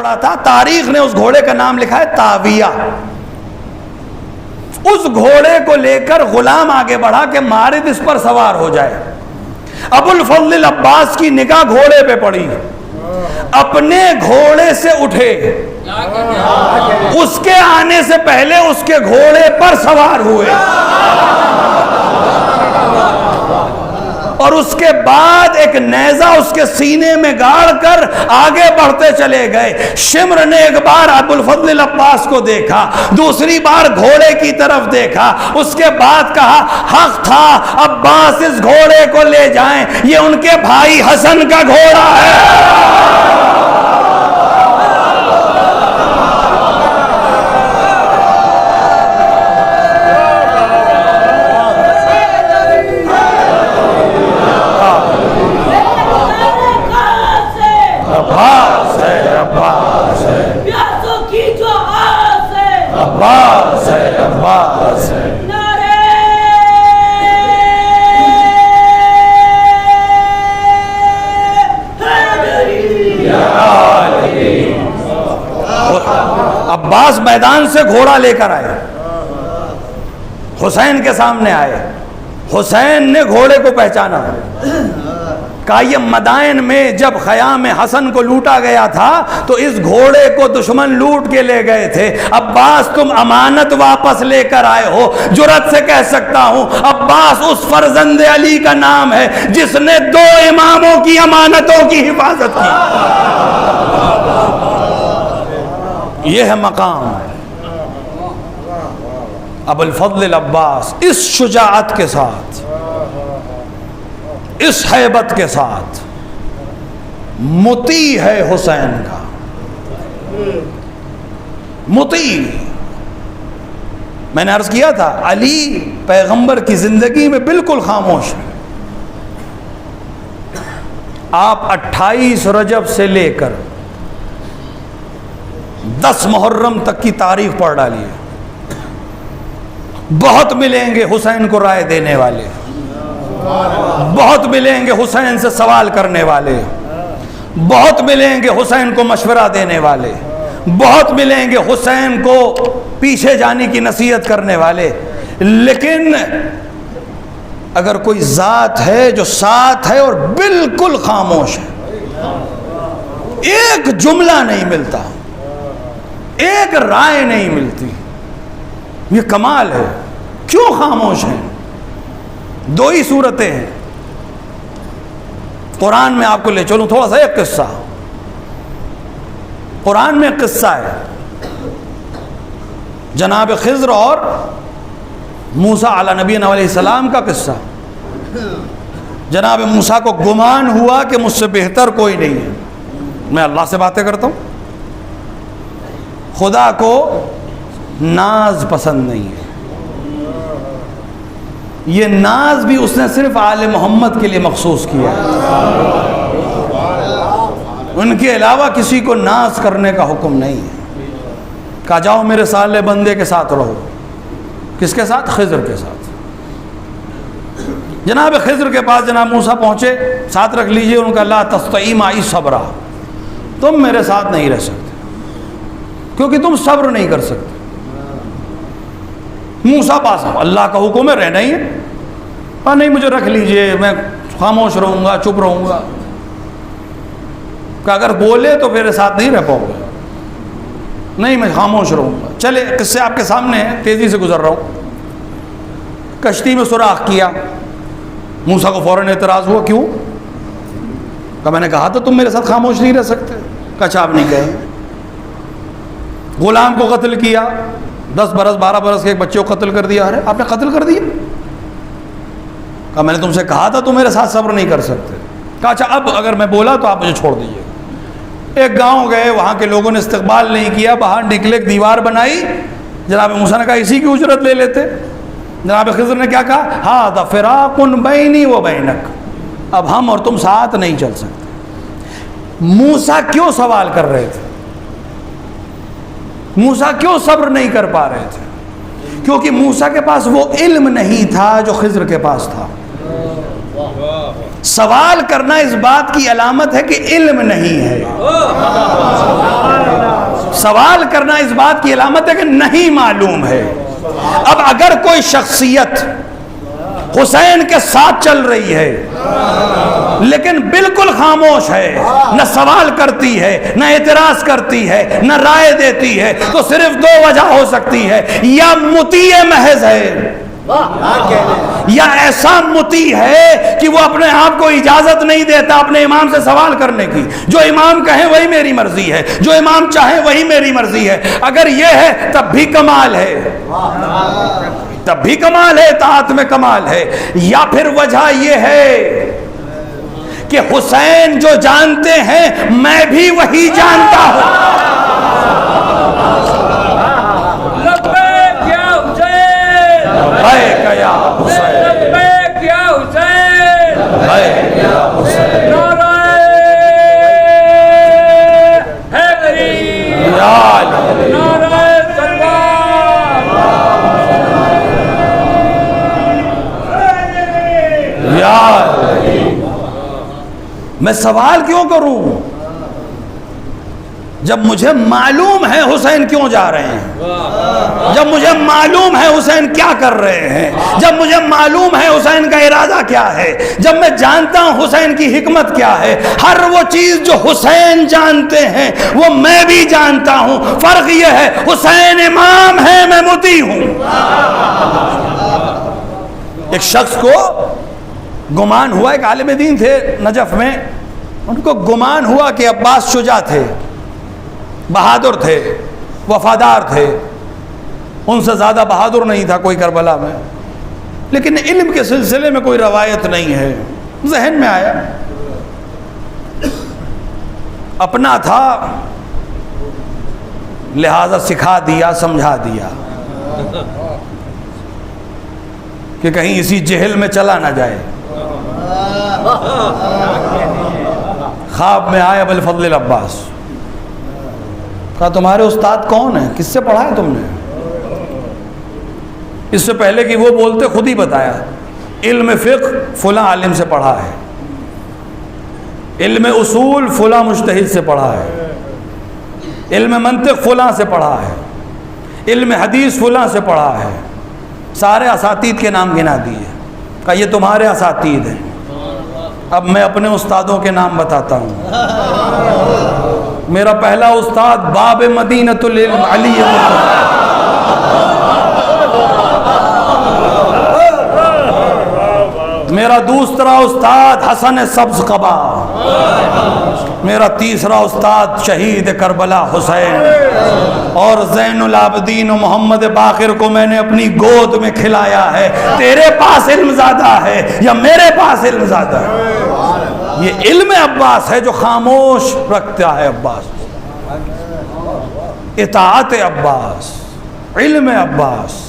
پڑا تھا، تاریخ نے اس گھوڑے کا نام لکھا ہے تاویہ۔ اس گھوڑے کو لے کر غلام آگے بڑھا کہ مارد اس پر سوار ہو جائے۔ ابو الفضل العباس کی نگاہ گھوڑے پہ پڑی، اپنے گھوڑے سے اٹھے، اس کے آنے سے پہلے اس کے گھوڑے پر سوار ہوئے، اور اس کے بعد ایک نیزہ اس کے سینے میں گاڑ کر آگے بڑھتے چلے گئے۔ شمر نے ایک بار ابو الفضل العباس کو دیکھا، دوسری بار گھوڑے کی طرف دیکھا، اس کے بعد کہا حق تھا، عباس اس گھوڑے کو لے جائیں، یہ ان کے بھائی حسن کا گھوڑا ہے۔ عباس میدان سے گھوڑا لے کر آئے، حسین کے سامنے آئے، حسین نے گھوڑے کو پہچانا، کہا یہ مدائن میں جب خیام حسن کو لوٹا گیا تھا تو اس گھوڑے کو دشمن لوٹ کے لے گئے تھے، عباس تم امانت واپس لے کر آئے ہو۔ جرأت سے کہہ سکتا ہوں عباس اس فرزند علی کا نام ہے جس نے 2 اماموں کی امانتوں کی حفاظت کی۔ یہ ہے مقام ابو الفضل العباس، اس شجاعت کے ساتھ، اس ہیبت کے ساتھ مطیع ہے حسین کا، مطیع۔ میں نے عرض کیا تھا علی پیغمبر کی زندگی میں بالکل خاموش ہے۔ آپ 28 رجب سے لے کر 10 محرم تک کی تاریخ پڑھ ڈالیے، بہت ملیں گے حسین کو رائے دینے والے، بہت ملیں گے حسین سے سوال کرنے والے، بہت ملیں گے حسین کو مشورہ دینے والے، بہت ملیں گے حسین کو پیچھے جانے کی نصیحت کرنے والے، لیکن اگر کوئی ذات ہے جو ساتھ ہے اور بالکل خاموش ہے، ایک جملہ نہیں ملتا، ایک رائے نہیں ملتی، یہ کمال ہے۔ کیوں خاموش ہیں؟ 2 ہی صورتیں ہیں۔ قرآن میں آپ کو لے چلوں تھوڑا سا ایک قصہ، قرآن میں ایک قصہ ہے جناب خضر اور موسیٰ علیہ نبینا علیہ السلام کا قصہ۔ جناب موسیٰ کو گمان ہوا کہ مجھ سے بہتر کوئی نہیں ہے، میں اللہ سے باتیں کرتا ہوں۔ خدا کو ناز پسند نہیں ہے، یہ ناز بھی اس نے صرف آل محمد کے لیے مخصوص کیا ہے، ان کے علاوہ کسی کو ناز کرنے کا حکم نہیں ہے۔ کہا جاؤ میرے صالح بندے کے ساتھ رہو۔ کس کے ساتھ؟ خضر کے ساتھ۔ جناب خضر کے پاس جناب موسیٰ پہنچے، ساتھ رکھ لیجئے، ان کا لا تستعی معی صبرا، تم میرے ساتھ نہیں رہ سکتے کیونکہ تم صبر نہیں کر سکتے۔ موسیٰ پاس اللہ کا حکم ہے رہنا ہی ہے، ہاں نہیں مجھے رکھ لیجئے، میں خاموش رہوں گا، چپ رہوں گا، کہ اگر بولے تو میرے ساتھ نہیں رہ پاؤ گے، نہیں میں خاموش رہوں گا۔ چلے قصے آپ کے سامنے ہیں، تیزی سے گزر رہا ہوں۔ کشتی میں سوراخ کیا، موسیٰ کو فوراً اعتراض ہوا، کیوں؟ کہ میں نے کہا تھا تم میرے ساتھ خاموش نہیں رہ سکتے۔ کہ اچھا آپ نہیں کہیں۔ غلام کو قتل کیا، 10 برس 12 برس کے ایک بچے کو قتل کر دیا۔ ارے آپ نے قتل کر دیا؟ کہا میں نے تم سے کہا تھا تم میرے ساتھ صبر نہیں کر سکتے۔ کہا اچھا اب اگر میں بولا تو آپ مجھے چھوڑ دیجیے۔ ایک گاؤں گئے، وہاں کے لوگوں نے استقبال نہیں کیا، باہر نکلے، ایک دیوار بنائی۔ جناب موسیٰ نے کہا اسی کی اجرت لے لیتے۔ جناب خضر نے کیا کہا؟ ھذا فراق بینی و بینک، اب ہم اور تم ساتھ نہیں چل سکتے۔ موسیٰ کیوں سوال کر رہے تھے؟ موسیٰ کیوں صبر نہیں کر پا رہے تھے؟ کیونکہ موسیٰ کے پاس وہ علم نہیں تھا جو خضر کے پاس تھا۔ سوال کرنا اس بات کی علامت ہے کہ علم نہیں ہے۔ سوال کرنا اس بات کی علامت ہے کہ نہیں معلوم ہے۔ اب اگر کوئی شخصیت حسین کے ساتھ چل رہی ہے لیکن بالکل خاموش ہے، نہ سوال کرتی ہے، نہ اعتراض کرتی ہے، نہ رائے دیتی ہے، تو صرف دو وجہ ہو سکتی ہے، یا مطیع محض ہے، یا ایسا مطیع ہے کہ وہ اپنے آپ کو اجازت نہیں دیتا اپنے امام سے سوال کرنے کی، جو امام کہیں وہی میری مرضی ہے، جو امام چاہیں وہی میری مرضی ہے۔ اگر یہ ہے تب بھی کمال ہے، تب بھی کمال ہے، اطاعت میں کمال ہے۔ یا پھر وجہ یہ ہے کہ حسین جو جانتے ہیں میں بھی وہی جانتا ہوں۔ میں سوال کیوں کروں جب مجھے معلوم ہے حسین کیوں جا رہے ہیں، جب مجھے معلوم ہے حسین کیا کر رہے ہیں، جب مجھے معلوم ہے حسین کا ارادہ کیا ہے، جب میں جانتا ہوں حسین کی حکمت کیا ہے۔ ہر وہ چیز جو حسین جانتے ہیں وہ میں بھی جانتا ہوں، فرق یہ ہے حسین امام ہے، میں مطیع ہوں۔ ایک شخص کو گمان ہوا، ایک عالم دین تھے نجف میں، ان کو گمان ہوا کہ عباس شجاع تھے، بہادر تھے، وفادار تھے، ان سے زیادہ بہادر نہیں تھا کوئی کربلا میں، لیکن علم کے سلسلے میں کوئی روایت نہیں ہے۔ ذہن میں آیا، اپنا تھا لہذا سکھا دیا، سمجھا دیا کہ کہیں اسی جہل میں چلا نہ جائے۔ خواب میں آئے ابوالفضل العباس، کہا تمہارے استاد کون ہیں، کس سے پڑھا ہے تم نے؟ اس سے پہلے کہ وہ بولتے خود ہی بتایا، علم فقہ فلاں عالم سے پڑھا ہے، علم اصول فلاں مجتہد سے پڑھا ہے، علم منطق فلاں سے پڑھا ہے، علم حدیث فلاں سے پڑھا ہے، سارے اساتید کے نام گنا دیے، کہا یہ تمہارے اساتید ہیں۔ اب میں اپنے استادوں کے نام بتاتا ہوں۔ میرا پہلا استاد باب مدینۃ العلم علی میرا دوسرا استاد حسن سبز قبا، میرا تیسرا استاد شہید کربلا حسین، اور زین العابدین و محمد باقر کو میں نے اپنی گود میں کھلایا ہے۔ تیرے پاس علم زیادہ ہے یا میرے پاس علم زیادہ ہے؟ یہ علم عباس ہے جو خاموش رکھتا ہے عباس، اطاعت عباس، علم عباس۔